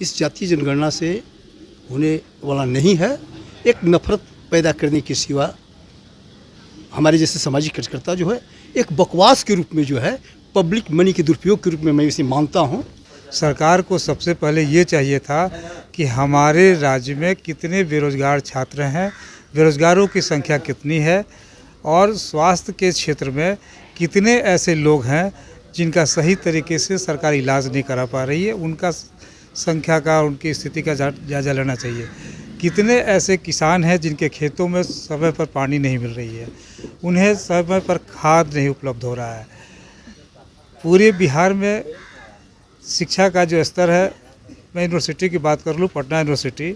इस जातीय जनगणना से होने वाला नहीं है। एक नफरत पैदा करने के सिवा हमारे जैसे सामाजिक कार्यकर्ता जो है एक बकवास के रूप में जो है पब्लिक मनी के दुरुपयोग के रूप में मैं इसे मानता हूँ। सरकार को सबसे पहले ये चाहिए था कि हमारे राज्य में कितने बेरोजगार छात्र हैं, बेरोजगारों की संख्या कितनी है और स्वास्थ्य के क्षेत्र में कितने ऐसे लोग हैं जिनका सही तरीके से सरकार इलाज नहीं करा पा रही है, उनका संख्या का, उनकी स्थिति का जायजा लेना चाहिए। कितने ऐसे किसान हैं जिनके खेतों में समय पर पानी नहीं मिल रही है, उन्हें समय पर खाद नहीं उपलब्ध हो रहा है। पूरे बिहार में शिक्षा का जो स्तर है, मैं यूनिवर्सिटी की बात कर लूँ, पटना यूनिवर्सिटी,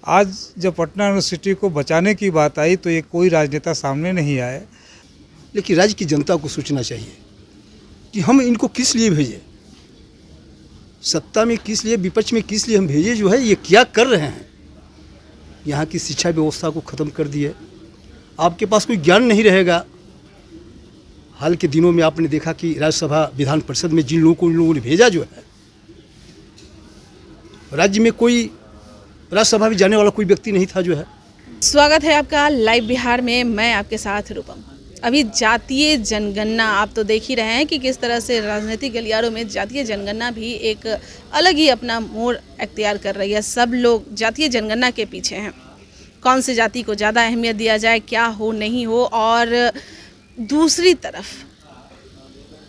आज जब पटना यूनिवर्सिटी को बचाने की बात आई तो ये कोई राजनेता सामने नहीं आए। लेकिन राज्य की जनता को सोचना चाहिए कि हम इनको किस लिए भेजें, सत्ता में किस लिए, विपक्ष में किस लिए हम भेजे, जो है ये क्या कर रहे हैं। यहाँ की शिक्षा व्यवस्था को ख़त्म कर दिए। आपके पास कोई ज्ञान नहीं रहेगा। हाल के दिनों में आपने देखा कि राज्यसभा विधान परिषद में जिन लोगों को इन लोगों ने भेजा जो है, राज्य में कोई राज्यसभा में जाने वाला कोई व्यक्ति नहीं था जो है। स्वागत है आपका लाइव बिहार में, मैं आपके साथ रूपम। अभी जातीय जनगणना आप तो देख ही रहे हैं कि किस तरह से राजनीतिक गलियारों में जातीय जनगणना भी एक अलग ही अपना मोड़ अख्तियार कर रही है। सब लोग जातीय जनगणना के पीछे हैं, कौन सी जाति को ज़्यादा अहमियत दिया जाए, क्या हो नहीं हो। और दूसरी तरफ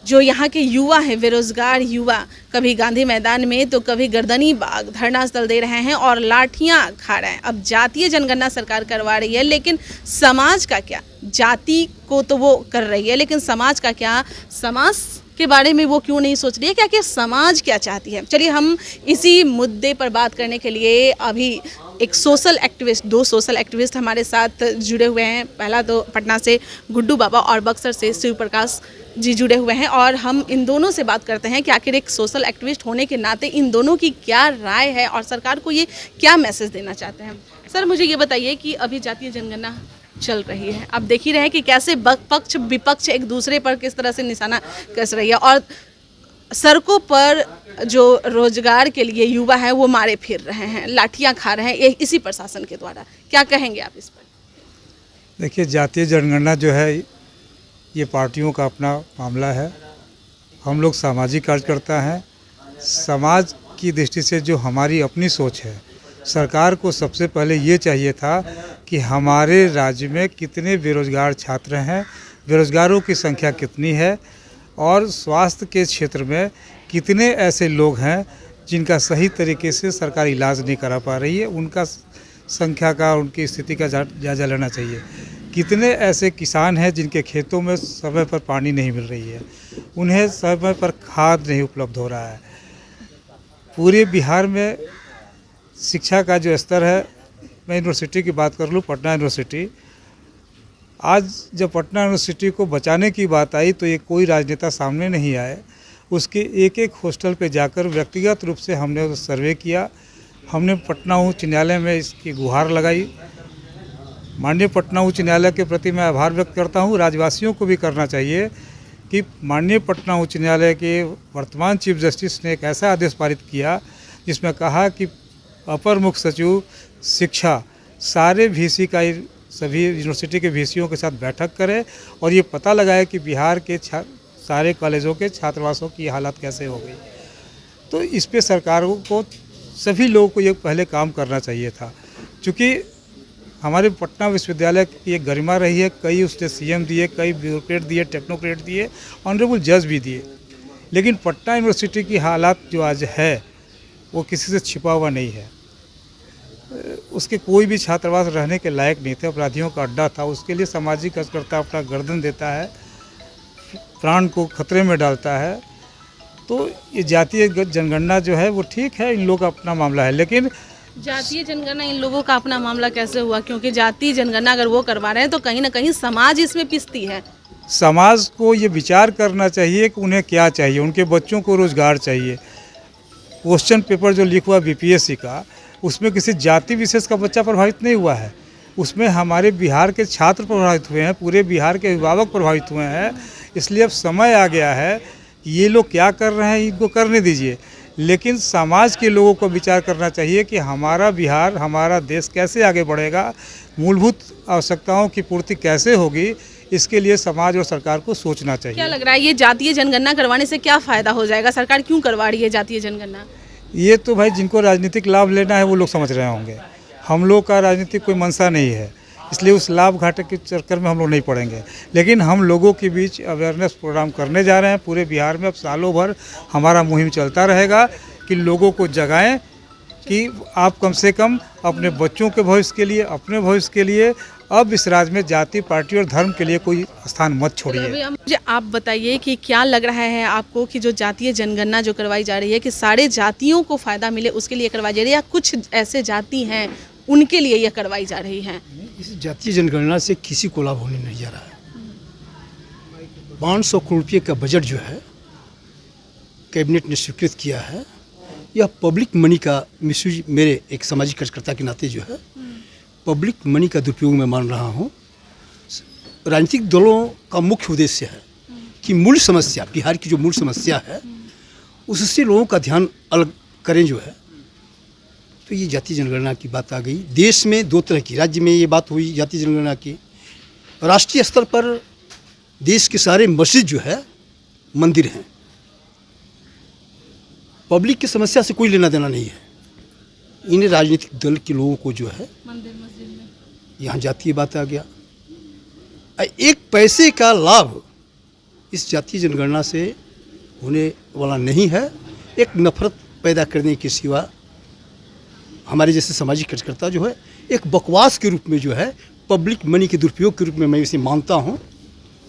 जो यहाँ के युवा हैं, बेरोजगार युवा, कभी गांधी मैदान में तो कभी गर्दनी बाग धरना स्थल दे रहे हैं और लाठियाँ खा रहे हैं। अब जातीय जनगणना सरकार करवा रही है, लेकिन समाज का क्या? जाति को तो वो कर रही है, लेकिन समाज का क्या? समाज के बारे में वो क्यों नहीं सोच रही है? क्या कि समाज क्या चाहती है? चलिए हम इसी मुद्दे पर बात करने के लिए अभी एक सोशल एक्टिविस्ट, दो सोशल एक्टिविस्ट हमारे साथ जुड़े हुए हैं। पहला तो पटना से गुड्डू बाबा और बक्सर से शिव प्रकाश जी जुड़े हुए हैं और हम इन दोनों से बात करते हैं कि आखिर एक सोशल एक्टिविस्ट होने के नाते इन दोनों की क्या राय है और सरकार को ये क्या मैसेज देना चाहते हैं। सर मुझे ये बताइए कि अभी जातीय जनगणना चल रही है, आप देख ही रहे हैं कि कैसे पक्ष विपक्ष एक दूसरे पर किस तरह से निशाना कस रही है और सड़कों पर जो रोजगार के लिए युवा है वो मारे फिर रहे हैं, लाठियां खा रहे हैं इसी प्रशासन के द्वारा। क्या कहेंगे आप इस पर? देखिए, जातीय जनगणना जो है ये पार्टियों का अपना मामला है। हम लोग सामाजिक कार्यकर्ता हैं। समाज की दृष्टि से जो हमारी अपनी सोच है, सरकार को सबसे पहले ये चाहिए था कि हमारे राज्य में कितने बेरोजगार छात्र हैं, बेरोजगारों की संख्या कितनी है और स्वास्थ्य के क्षेत्र में कितने ऐसे लोग हैं जिनका सही तरीके से सरकार इलाज नहीं करा पा रही है, उनका संख्या का, उनकी स्थिति का जायजा लेना चाहिए। कितने ऐसे किसान हैं जिनके खेतों में समय पर पानी नहीं मिल रही है, उन्हें समय पर खाद नहीं उपलब्ध हो रहा है। पूरे बिहार में शिक्षा का जो स्तर है, मैं यूनिवर्सिटी की बात कर लूँ, पटना यूनिवर्सिटी, आज जब पटना यूनिवर्सिटी को बचाने की बात आई तो ये कोई राजनेता सामने नहीं आए। उसके एक एक हॉस्टल पे जाकर व्यक्तिगत रूप से हमने सर्वे किया। हमने पटना उच्च न्यायालय में इसकी गुहार लगाई। माननीय पटना उच्च न्यायालय के प्रति मैं आभार व्यक्त करता हूँ। राज्यवासियों को भी करना चाहिए कि माननीय पटना उच्च न्यायालय के वर्तमान चीफ जस्टिस ने एक ऐसा आदेश पारित किया जिसमें कहा कि अपर मुख्य सचिव शिक्षा सारे वीसी का, सभी यूनिवर्सिटी के वीसीओं के साथ बैठक करे और ये पता लगाए कि बिहार के सारे कॉलेजों के छात्रावासों की हालत कैसे हो गई। तो इस पे सरकारों को, सभी लोगों को ये पहले काम करना चाहिए था। क्योंकि हमारे पटना विश्वविद्यालय की एक गरिमा रही है, कई उसने सीएम दिए, कई ब्यूरोक्रेट दिए, टेक्नोक्रेट दिए, ऑनरेबल जज भी दिए, लेकिन पटना यूनिवर्सिटी की हालात जो आज है वो किसी से छिपा हुआ नहीं है। उसके कोई भी छात्रावास रहने के लायक नहीं थे, अपराधियों का अड्डा था। उसके लिए सामाजिक कार्यकर्ता अपना गर्दन देता है, प्राण को खतरे में डालता है। तो ये जातीय जनगणना जो है वो ठीक है, इन लोगों का अपना मामला है, लेकिन जातीय जनगणना इन लोगों का अपना मामला कैसे हुआ? क्योंकि जातीय जनगणना अगर वो करवा रहे हैं तो कहीं ना कहीं समाज इसमें पिसती है। समाज को ये विचार करना चाहिए कि उन्हें क्या चाहिए। उनके बच्चों को रोजगार चाहिए। क्वेश्चन पेपर जो लिखा हुआ बीपीएससी का, उसमें किसी जाति विशेष का बच्चा प्रभावित नहीं हुआ है, उसमें हमारे बिहार के छात्र प्रभावित हुए हैं, पूरे बिहार के अभिभावक प्रभावित हुए हैं। इसलिए अब समय आ गया है कि ये लोग क्या कर रहे हैं इनको करने दीजिए, लेकिन समाज के लोगों को विचार करना चाहिए कि हमारा बिहार, हमारा देश कैसे आगे बढ़ेगा, मूलभूत आवश्यकताओं की पूर्ति कैसे होगी, इसके लिए समाज और सरकार को सोचना क्या चाहिए। लग रहा है ये जातीय जनगणना करवाने से क्या फ़ायदा हो जाएगा? सरकार क्यों करवा रही है जातीय जनगणना? ये तो भाई जिनको राजनीतिक लाभ लेना है वो लोग समझ रहे होंगे। हम लोग का राजनीतिक कोई मंशा नहीं है, इसलिए उस लाभ घाटे के चक्कर में हम लोग नहीं पड़ेंगे। लेकिन हम लोगों के बीच अवेयरनेस प्रोग्राम करने जा रहे हैं पूरे बिहार में। अब सालों भर हमारा मुहिम चलता रहेगा कि लोगों को जगाएं कि आप कम से कम अपने बच्चों के भविष्य के लिए, अपने भविष्य के लिए अब इस राज्य में जाति, पार्टी और धर्म के लिए कोई स्थान मत छोड़िए। अभी मुझे आप बताइए कि क्या लग रहा है आपको कि जो जातीय जनगणना जो करवाई जा रही है कि सारे जातियों को फ़ायदा मिले उसके लिए करवाई जा रही है, या कुछ ऐसे जाति हैं उनके लिए यह करवाई जा रही है? इस जातीय जनगणना से किसी को लाभ होने नहीं जा रहा है। 500 करोड़ रुपये का बजट जो है कैबिनेट ने स्वीकृत किया है, यह पब्लिक मनी का मिसयूज, मेरे एक सामाजिक कार्यकर्ता के नाते जो है पब्लिक मनी का दुरुपयोग मैं मान रहा हूँ। राजनीतिक दलों का मुख्य उद्देश्य है कि मूल समस्या, बिहार की जो मूल समस्या है उससे लोगों का ध्यान अलग करें जो है। तो ये जातीय जनगणना की बात आ गई। देश में दो तरह की, राज्य में ये बात हुई जातीय जनगणना की, राष्ट्रीय स्तर पर देश के सारे मस्जिद जो है मंदिर हैं। पब्लिक की समस्या से कोई लेना देना नहीं है। इन राजनीतिक दल के लोगों को जो है मंदिर मस्जिद में यहाँ जातीय बात आ गया। एक पैसे का लाभ इस जातीय जनगणना से होने वाला नहीं है। एक नफरत पैदा करने के सिवा हमारे जैसे सामाजिक कार्यकर्ता जो है एक बकवास के रूप में जो है पब्लिक मनी के दुरुपयोग के रूप में मैं इसे मानता हूँ।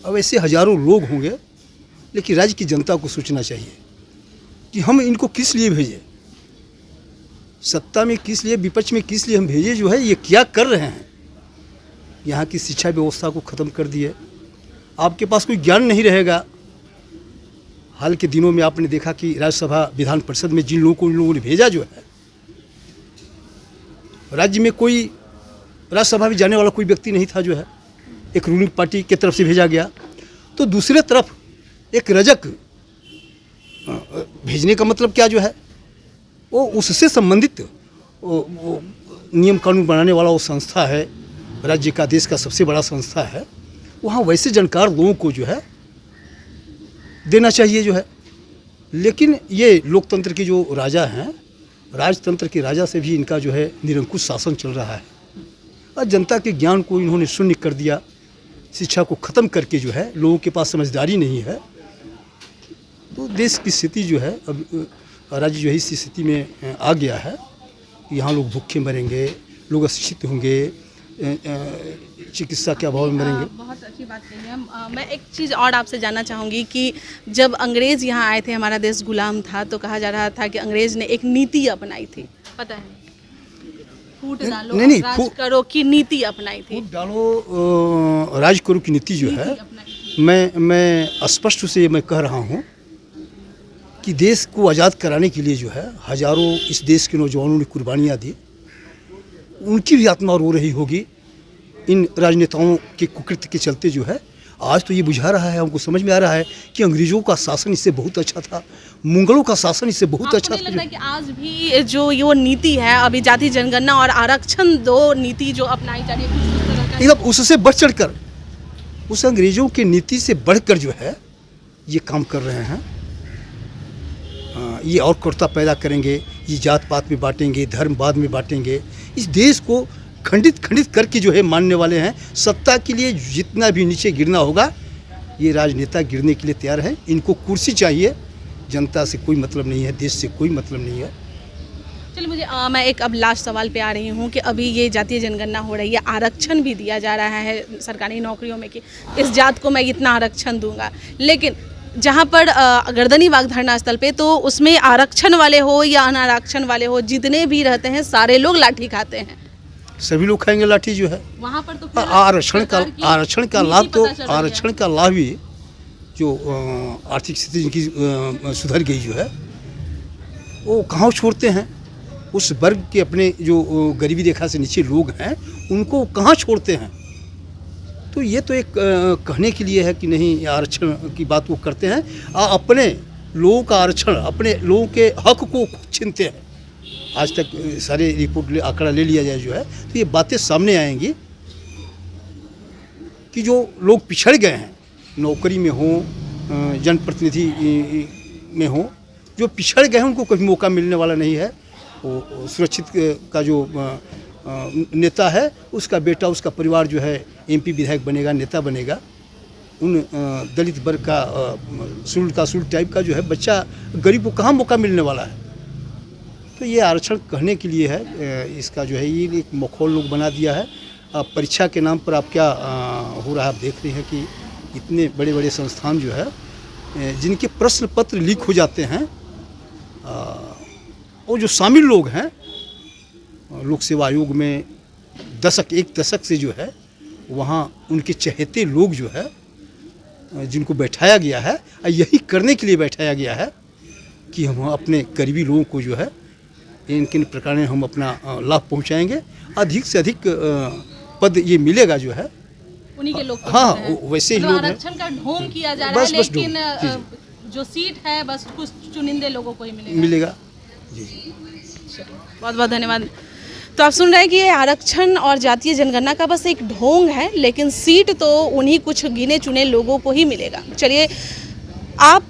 अब ऐसे हजारों लोग होंगे, लेकिन राज्य की जनता को सोचना चाहिए कि हम इनको किस लिए भेजें, सत्ता में किस लिए, विपक्ष में किस लिए हम भेजे जो है, ये क्या कर रहे हैं। यहाँ की शिक्षा व्यवस्था को ख़त्म कर दिए। आपके पास कोई ज्ञान नहीं रहेगा। हाल के दिनों में आपने देखा कि राज्यसभा विधान परिषद में जिन लोगों को इन लोगों ने भेजा जो है, राज्य में कोई राज्यसभा में जाने वाला कोई व्यक्ति नहीं था जो है, एक रूलिंग पार्टी की तरफ से भेजा गया। तो दूसरे तरफ एक रजक भेजने का मतलब क्या जो है, वो उससे संबंधित वो नियम कानून बनाने वाला वो संस्था है, राज्य का, देश का सबसे बड़ा संस्था है। वहाँ वैसे जानकार लोगों को जो है देना चाहिए जो है। लेकिन ये लोकतंत्र के जो राजा हैं, राजतंत्र के राजा से भी इनका जो है निरंकुश शासन चल रहा है और जनता के ज्ञान को इन्होंने शून्य कर दिया। शिक्षा को ख़त्म करके जो है लोगों के पास समझदारी नहीं है। तो देश की स्थिति जो है, अब राज्य जो है इस स्थिति में आ गया है। यहाँ लोग भूखे मरेंगे, लोग अशिक्षित होंगे, चिकित्सा के अभाव में मरेंगे। बहुत अच्छी बात कही है। मैं एक चीज़ और आपसे जानना चाहूँगी कि जब अंग्रेज़ यहाँ आए थे, हमारा देश गुलाम था, तो कहा जा रहा था कि अंग्रेज़ ने एक नीति अपनाई थी, पता है, फूट डालो नहीं, राज करो की नीति अपनाई थी। फूट डालो राज करो की नीति जो है, मैं स्पष्ट से मैं कह रहा हूँ कि देश को आज़ाद कराने के लिए जो है हजारों इस देश के नौजवानों ने कुर्बानियाँ दी। उनकी भी आत्मा रो रही होगी इन राजनेताओं के कुकृत्य के चलते जो है। आज तो ये बुझा रहा है, हमको समझ में आ रहा है कि अंग्रेजों का शासन इससे बहुत अच्छा था, मुगलों का शासन इससे बहुत अच्छा था। लगता है कि आज भी जो ये नीति है, अभी जाति जनगणना और आरक्षण, दो नीति जो अपनाई जा रही है, कुछ इस तरह का एकदम उससे बढ़ चढ़कर, उस अंग्रेजों की नीति से बढ़कर जो है ये काम कर रहे हैं। ये और कटुता पैदा करेंगे, ये जात पात में बांटेंगे, धर्मवाद में बांटेंगे, इस देश को खंडित करके जो है मानने वाले हैं। सत्ता के लिए जितना भी नीचे गिरना होगा, ये राजनेता गिरने के लिए तैयार हैं। इनको कुर्सी चाहिए, जनता से कोई मतलब नहीं है, देश से कोई मतलब नहीं है। चलिए, मुझे मैं एक अब लास्ट सवाल पे आ रही हूँ कि अभी ये जातीय जनगणना हो रही है, आरक्षण भी दिया जा रहा है सरकारी नौकरियों में कि इस जात को मैं इतना आरक्षण दूंगा, लेकिन जहाँ पर गर्दनी बाग धरना स्थल पे, तो उसमें आरक्षण वाले हो या अनारक्षण वाले हो, जितने भी रहते हैं सारे लोग लाठी खाते हैं। सभी लोग खाएंगे लाठी जो है। वहाँ पर तो आरक्षण का लाभ, तो आरक्षण का लाभ ही जो आर्थिक स्थिति इनकी सुधर गई जो है, वो कहाँ छोड़ते हैं। उस वर्ग के अपने जो गरीबी रेखा से नीचे लोग हैं, उनको कहाँ छोड़ते हैं। तो ये तो एक कहने के लिए है कि नहीं, आरक्षण की बात वो करते हैं, अपने लोगों का आरक्षण, अपने लोगों के हक को छीनते हैं। आज तक सारे रिपोर्ट आंकड़ा ले लिया जाए जो है, तो ये बातें सामने आएंगी कि जो लोग पिछड़ गए हैं, नौकरी में हो, जनप्रतिनिधि में हो, जो पिछड़ गए हैं उनको कभी मौका मिलने वाला नहीं है। वो सुरक्षित का जो नेता है, उसका बेटा, उसका परिवार जो है MP विधायक बनेगा, नेता बनेगा। उन दलित वर्ग का सुल टाइप का जो है बच्चा, गरीब को कहाँ मौका मिलने वाला है। तो ये आरक्षण कहने के लिए है, इसका जो है ये एक माहौल लोग बना दिया है। परीक्षा के नाम पर आप क्या हो रहा है, आप देख रहे हैं कि इतने बड़े बड़े संस्थान जो है, जिनके प्रश्न पत्र लीक हो जाते हैं, और जो शामिल लोग हैं लोक सेवा आयोग में एक दशक से जो है, वहाँ उनके चहेते लोग जो है, जिनको बैठाया गया है, यही करने के लिए बैठाया गया है कि हम अपने गरीबी लोगों को जो है इन प्रकार हम अपना लाभ पहुंचाएंगे। अधिक से अधिक पद ये मिलेगा जो है, उन्हीं के लोग। हाँ, वैसे ही लोग हैं। आरक्षण का ढोंग किया जा रहा है, बस लेकिन ढोंग। जो सीट है बस कुछ चुनिंदे लोगों को ही मिलेगा। जी। बहुत बहुत धन्यवाद। तो आप सुन रहे हैं कि ये आरक्षण और जातीय जनगणना का बस एक ढोंग है, लेकिन सीट तो उन्हीं कुछ गिने चुने लोगों को ही मिलेगा। चलिए, आप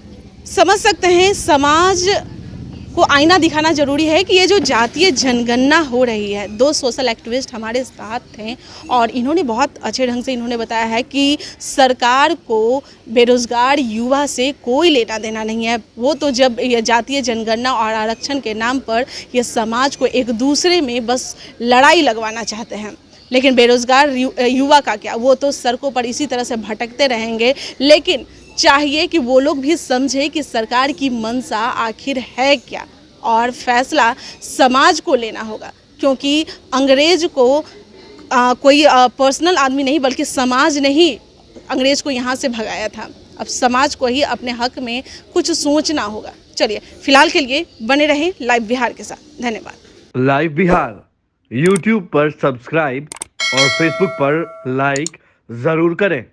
समझ सकते हैं, समाज को आईना दिखाना जरूरी है कि ये जो जातीय जनगणना हो रही है, 2 सोशल एक्टिविस्ट हमारे साथ थे और इन्होंने बहुत अच्छे ढंग से इन्होंने बताया है कि सरकार को बेरोजगार युवा से कोई लेना देना नहीं है। वो तो जब ये जातीय जनगणना और आरक्षण के नाम पर ये समाज को एक दूसरे में बस लड़ाई लगवाना चाहते हैं, लेकिन बेरोजगार युवा का क्या, वो तो सड़कों पर इसी तरह से भटकते रहेंगे। लेकिन चाहिए कि वो लोग भी समझे कि सरकार की मंशा आखिर है क्या, और फैसला समाज को लेना होगा, क्योंकि अंग्रेज को कोई पर्सनल आदमी नहीं बल्कि समाज ने ही अंग्रेज को यहाँ से भगाया था। अब समाज को ही अपने हक में कुछ सोचना होगा। चलिए, फिलहाल के लिए बने रहें लाइव बिहार के साथ। धन्यवाद। लाइव बिहार YouTube पर सब्सक्राइब और Facebook पर लाइक ज़रूर करें।